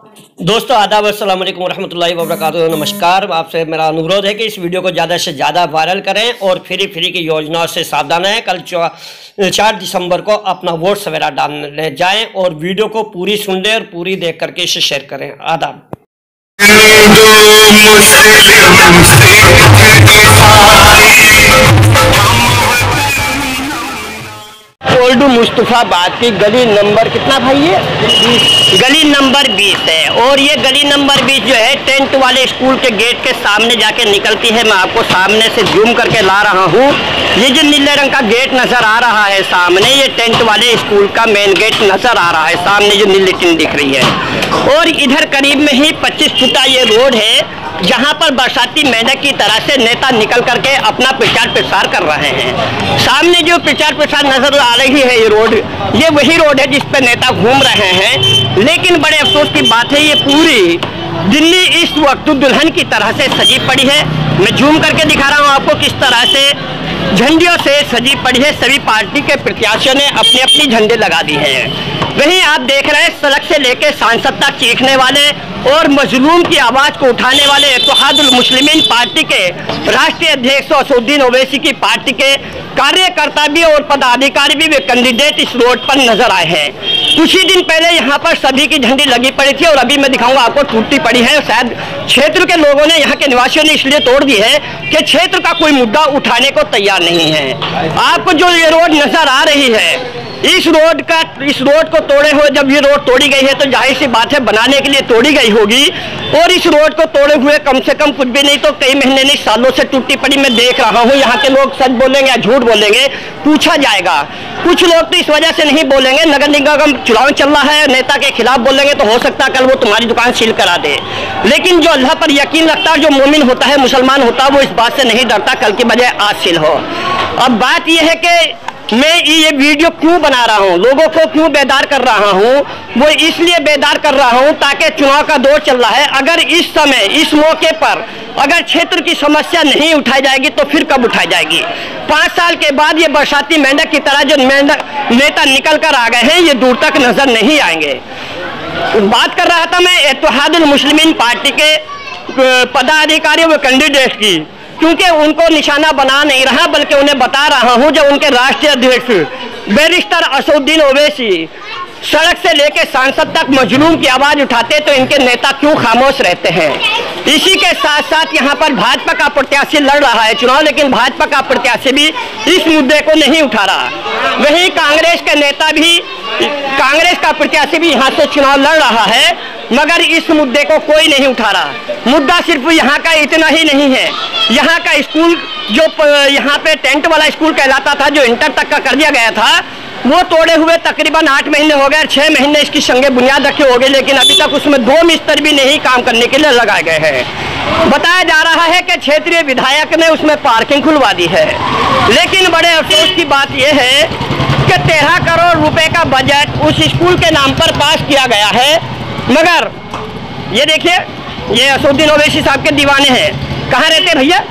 दोस्तों आदाब, अस्सलाम वालेकुम रहमतुल्लाहि व बरकातुहू। नमस्कार। आपसे मेरा अनुरोध है कि इस वीडियो को ज़्यादा से ज़्यादा वायरल करें और फ्री की योजनाओं से सावधान रहें। कल 4 दिसंबर को अपना वोट सवेरा डालने जाएं और वीडियो को पूरी सुन लें और पूरी देख करके इसे शेयर करें। आदाब। ओल्ड मुस्तफाबाद की गली नंबर कितना भाई है? 20। गली नंबर 20 है और ये गली नंबर 20 जो है टेंट वाले स्कूल के गेट के सामने जाके निकलती है। मैं आपको सामने से जूम करके ला रहा हूँ। ये जो नीले रंग का गेट नजर आ रहा है सामने, ये टेंट वाले स्कूल का मेन गेट नजर आ रहा है। सामने जो नीली टिन दिख रही है और इधर करीब में ही 25 फुटा ये रोड है जहां पर बरसाती मेंढक की तरह से नेता निकल करके अपना प्रचार प्रसार कर रहे हैं। सामने जो प्रचार प्रसार नजर आ रही है ये रोड, ये वही रोड है जिस पे नेता घूम रहे हैं। लेकिन बड़े अफसोस की बात है, ये पूरी दिल्ली इस वक्त दुल्हन की तरह से सजी पड़ी है। मैं जूम करके दिखा रहा हूँ आपको किस तरह से झंडियों से सजी पड़ी है। सभी पार्टी के प्रत्याशियों ने अपनी अपनी झंडे लगा दी हैं। वहीं आप देख रहे हैं सड़क से लेकर सांसद तक चीखने वाले और मजलूम की आवाज को उठाने वाले इत्तेहादुल मुस्लिमीन पार्टी के राष्ट्रीय अध्यक्ष असदुद्दीन ओवैसी की पार्टी के कार्यकर्ता भी और पदाधिकारी भी वे कैंडिडेट इस रोड पर नजर आए हैं। कुछ ही दिन पहले यहाँ पर सभी की झंडी लगी पड़ी थी और अभी मैं दिखाऊंगा आपको टूटी पड़ी है। शायद क्षेत्र के लोगों ने, यहाँ के निवासियों ने इसलिए तोड़ दी है कि क्षेत्र का कोई मुद्दा उठाने को तैयार नहीं है। आपको जो ये रोड नजर आ रही है, इस रोड को तोड़े हुए, जब ये रोड तोड़ी गई है तो जाहिर सी बात है बनाने के लिए तोड़ी गई होगी। और इस रोड को तोड़े हुए कम से कम कुछ भी नहीं तो कई महीने नहीं सालों से टूटी पड़ी मैं देख रहा हूँ। यहाँ के लोग सच बोलेंगे या झूठ बोलेंगे पूछा जाएगा। कुछ लोग तो इस वजह से नहीं बोलेंगे, नगर निगम चुनाव चल रहा है, नेता के खिलाफ बोलेंगे तो हो सकता है कल वो तुम्हारी दुकान सील करा दे। लेकिन जो अल्लाह पर यकीन रखता है, जो मोमिन होता है, मुसलमान होता है, वो इस बात से नहीं डरता कल की बजाय आज सील हो। अब बात यह है कि मैं ये वीडियो क्यों बना रहा हूँ, लोगों को क्यों बेदार कर रहा हूँ, वो इसलिए बेदार कर रहा हूँ ताकि चुनाव का दौर चल रहा है। अगर इस समय इस मौके पर अगर क्षेत्र की समस्या नहीं उठाई जाएगी तो फिर कब उठाई जाएगी? 5 साल के बाद ये बरसाती मेंढक की तरह जो नेता निकल कर आ गए हैं, ये दूर तक नजर नहीं आएंगे। बात कर रहा था मैं इत्तेहादुल मुस्लिमीन पार्टी के पदाधिकारी व कैंडिडेट की, क्योंकि उनको निशाना बना नहीं रहा बल्कि उन्हें बता रहा हूं। जब उनके राष्ट्रीय अध्यक्ष बैरिस्टर असदुद्दीन ओवैसी सड़क से लेकर सांसद तक मजलूम की आवाज उठाते तो इनके नेता क्यों खामोश रहते हैं? इसी के साथ साथ यहाँ पर भाजपा का प्रत्याशी लड़ रहा है चुनाव, लेकिन भाजपा का प्रत्याशी भी इस मुद्दे को नहीं उठा रहा। वहीं कांग्रेस के नेता भी, कांग्रेस का प्रत्याशी भी यहाँ से चुनाव लड़ रहा है, मगर इस मुद्दे को कोई नहीं उठा रहा। मुद्दा सिर्फ यहाँ का इतना ही नहीं है। यहाँ का स्कूल जो यहाँ पे टेंट वाला स्कूल कहलाता था, जो इंटर तक का कर दिया गया था, वो तोड़े हुए तकरीबन 8 महीने हो गए। 6 महीने इसकी संगे बुनियाद रखी हो गई, लेकिन अभी तक उसमें 2 मिस्त्री भी नहीं काम करने के लिए लगाए गए हैं। बताया जा रहा है कि क्षेत्रीय विधायक ने उसमें पार्किंग खुलवा दी है। लेकिन बड़े अफसोस की बात यह है कि 13 करोड़ रुपए का बजट उस स्कूल के नाम पर पास किया गया है, मगर ये देखिए, ये असदुद्दीन ओवैसी साहब के दीवाने हैं। कहाँ रहते भैया?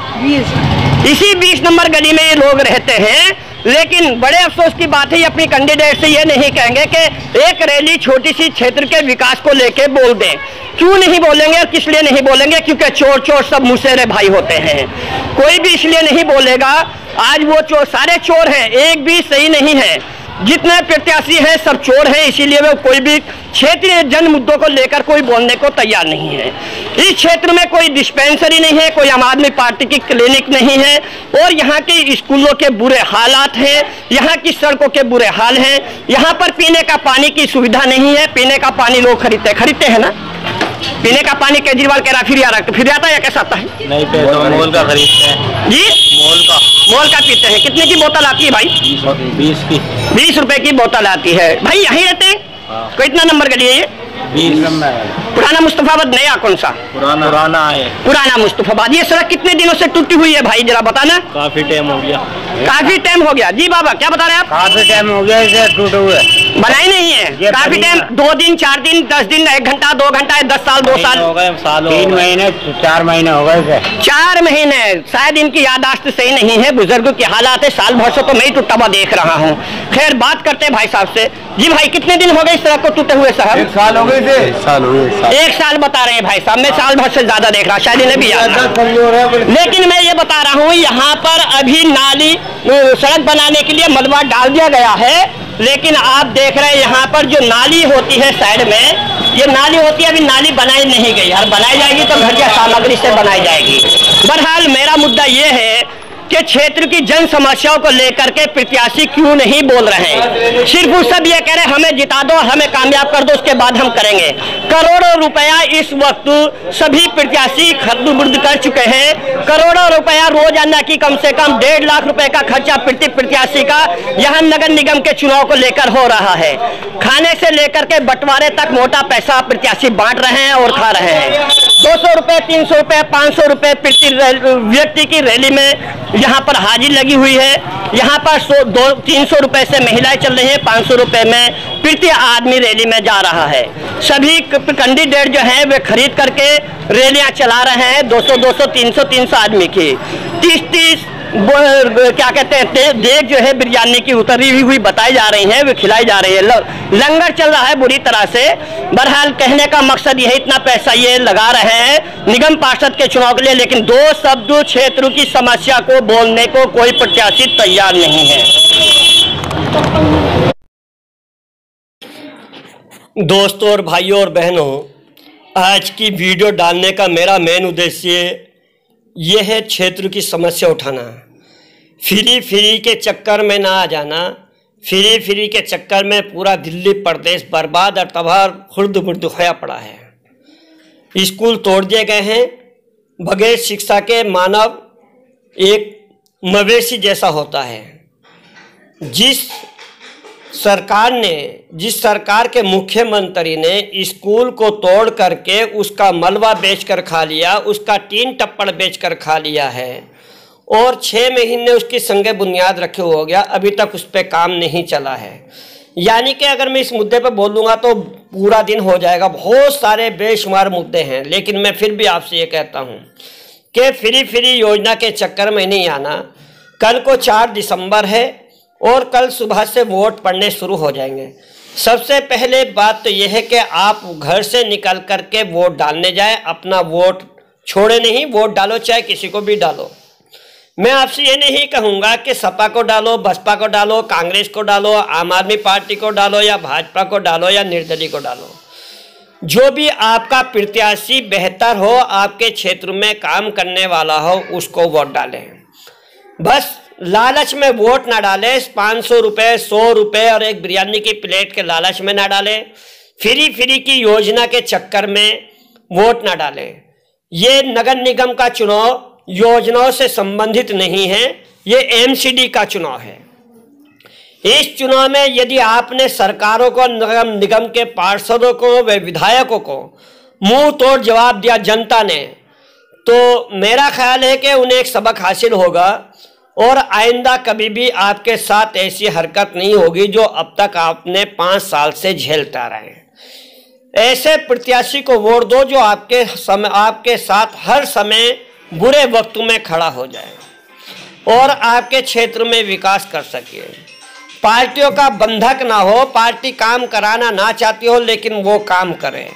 इसी 20 नंबर गली में ये लोग रहते हैं। लेकिन बड़े अफसोस की बात है, ये अपनी कैंडिडेट से ये नहीं कहेंगे कि एक रैली छोटी सी क्षेत्र के विकास को लेके बोल दें। क्यों नहीं बोलेंगे और किस लिए नहीं बोलेंगे? क्योंकि चोर चोर सब मुसेरे भाई होते हैं। कोई भी इसलिए नहीं बोलेगा। आज वो चोर, सारे चोर हैं, एक भी सही नहीं है। जितने प्रत्याशी हैं सब चोर हैं, इसीलिए वो कोई भी क्षेत्रीय जन मुद्दों को लेकर कोई बोलने को तैयार नहीं है। इस क्षेत्र में कोई डिस्पेंसरी नहीं है, कोई आम आदमी पार्टी की क्लिनिक नहीं है और यहाँ के स्कूलों के बुरे हालात हैं, यहाँ की सड़कों के बुरे हाल हैं। यहाँ पर पीने का पानी की सुविधा नहीं है। पीने का पानी लोग खरीदते हैं ना, पीने का पानी केजरीवाल कह रहा फिर आता है या कैसा आता है? नहीं, मोल का खरीदते हैं जी, मोल का पीते हैं। कितने की बोतल आती है भाई? 20 रुपए की बोतल आती है। भाई यहीं रहते हैं? कितना नंबर गली है ये? 20 नंबर। पुराना मुस्तफाबाद, नया कौन सा? पुराना है। पुराना मुस्तफाबाद। ये सड़क कितने दिनों से टूटी हुई है भाई, जरा बताना। काफी टाइम हो गया। काफी टाइम हो गया जी। बाबा क्या बता रहे हैं आप? काफी टाइम हो गया इसे टूटे हुए। बनाई नहीं है। काफी टाइम, 2 दिन 4 दिन 10 दिन 1 घंटा 2 घंटा 10 साल 2 साल हो गए, 3 महीने 4 महीने हो गए। 4 महीने। शायद इनकी याददाश्त सही नहीं है, बुजुर्गों के हालात है। साल भर से तो मैं ही टूटा हुआ देख रहा हूँ। खैर बात करते हैं भाई साहब से। जी भाई, कितने दिन हो गए इस सड़क को टूटे हुए साहब? 1 साल हो गए थे। 1 साल हो गए। 1 साल बता रहे हैं भाई साहब। मैं साल भर से ज्यादा देख रहा, शायद इन्हें भी याद है। लेकिन मैं ये बता रहा हूँ, यहाँ पर अभी नाली सड़क बनाने के लिए मलबा डाल दिया गया है, लेकिन आप देख रहे हैं यहाँ पर जो नाली होती है साइड में, ये नाली होती है, अभी नाली बनाई नहीं गई। और बनाई जाएगी तो घटिया सामग्री से बनाई जाएगी। बहरहाल मेरा मुद्दा ये है कि क्षेत्र की जन समस्याओं को लेकर के प्रत्याशी क्यों नहीं बोल रहे हैं? सिर्फ वो सब ये कह रहे हैं हमें जिता दो, हमें कामयाब कर दो, उसके बाद हम करेंगे। करोड़ों रुपया इस वक्त सभी प्रत्याशी खर्च कर चुके हैं। करोड़ों रुपया रोजाना की कम से कम 1.5 लाख रुपए का खर्चा प्रत्येक प्रत्याशी का यहाँ नगर निगम के चुनाव को लेकर हो रहा है। खाने से लेकर के बंटवारे तक मोटा पैसा प्रत्याशी बांट रहे हैं और खा रहे हैं। 200 रुपए, 300 रुपए, 500 रुपए प्रति व्यक्ति की रैली में यहाँ पर हाजिरी लगी हुई है। यहाँ पर 300 रुपए से महिलाएं चल रही है, 500 रुपए में प्रति आदमी रैली में जा रहा है। सभी कैंडिडेट जो हैं वे खरीद करके रैलियां चला रहे हैं, 200-200, 300-300 आदमी की। 30-30 क्या कहते हैं देख जो है बिरयानी की उतरी हुई बताई जा रही है, वे खिलाई जा रही है। लंगर चल रहा है बुरी तरह से। बहरहाल कहने का मकसद यह, इतना पैसा ये लगा रहे हैं निगम पार्षद के चुनाव के लिए, लेकिन 2 शब्द क्षेत्र की समस्या को बोलने को कोई प्रत्याशी तैयार नहीं है। दोस्तों और भाइयों और बहनों, आज की वीडियो डालने का मेरा मेन उद्देश्य ये है क्षेत्र की समस्या उठाना। फ्री के चक्कर में ना आ जाना। फ्री के चक्कर में पूरा दिल्ली प्रदेश बर्बाद और तबाह खुर्द-बुर्द होया पड़ा है। स्कूल तोड़ दिए गए हैं। बगैर शिक्षा के मानव एक मवेशी जैसा होता है। जिस सरकार के मुख्यमंत्री ने स्कूल को तोड़ करके उसका मलबा बेचकर खा लिया, उसका टीन टप्पड़ बेचकर खा लिया है और 6 महीने उसकी संगे बुनियाद रखे हो गया, अभी तक उस पर काम नहीं चला है। यानी कि अगर मैं इस मुद्दे पर बोलूँगा तो पूरा दिन हो जाएगा। बहुत सारे बेशुमार मुद्दे हैं, लेकिन मैं फिर भी आपसे ये कहता हूँ कि फ्री योजना के चक्कर में नहीं आना। कल को 4 दिसंबर है और कल सुबह से वोट पड़ने शुरू हो जाएंगे। सबसे पहले बात तो यह है कि आप घर से निकल करके वोट डालने जाएं। अपना वोट छोड़े नहीं, वोट डालो, चाहे किसी को भी डालो। मैं आपसे ये नहीं कहूँगा कि सपा को डालो, बसपा को डालो, कांग्रेस को डालो, आम आदमी पार्टी को डालो या भाजपा को डालो या निर्दलीय को डालो। जो भी आपका प्रत्याशी बेहतर हो, आपके क्षेत्र में काम करने वाला हो, उसको वोट डालें। बस लालच में वोट ना डालें। 500 रुपये, 100 रुपये और एक बिरयानी की प्लेट के लालच में ना डालें। फ्री की योजना के चक्कर में वोट ना डालें। ये नगर निगम का चुनाव योजनाओं से संबंधित नहीं है, ये एमसीडी का चुनाव है। इस चुनाव में यदि आपने सरकारों को, नगर निगम के पार्षदों को व विधायकों को मुंह तोड़ जवाब दिया जनता ने, तो मेरा ख्याल है कि उन्हें एक सबक हासिल होगा और आइंदा कभी भी आपके साथ ऐसी हरकत नहीं होगी जो अब तक आपने 5 साल से झेलता रहे हैं। ऐसे प्रत्याशी को वोट दो जो आपके साथ हर समय बुरे वक्तों में खड़ा हो जाए और आपके क्षेत्र में विकास कर सके। पार्टियों का बंधक ना हो। पार्टी काम कराना ना चाहती हो, लेकिन वो काम करे।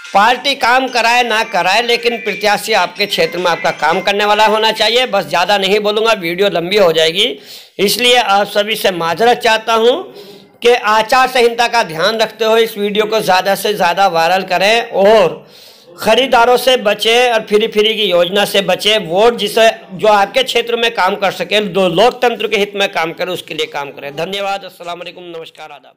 पार्टी काम कराए ना कराए, लेकिन प्रत्याशी आपके क्षेत्र में आपका काम करने वाला होना चाहिए। बस ज़्यादा नहीं बोलूँगा, वीडियो लंबी हो जाएगी, इसलिए आप सभी से माजरत चाहता हूँ कि आचार संहिता का ध्यान रखते हुए इस वीडियो को ज़्यादा से ज़्यादा वायरल करें और खरीदारों से बचें और फ्री की योजना से बचें। वोट जो आपके क्षेत्र में काम कर सके, लोकतंत्र के हित में काम करे, उसके लिए काम करें। धन्यवाद। अस्सलाम वालेकुम, नमस्कार, आदाब।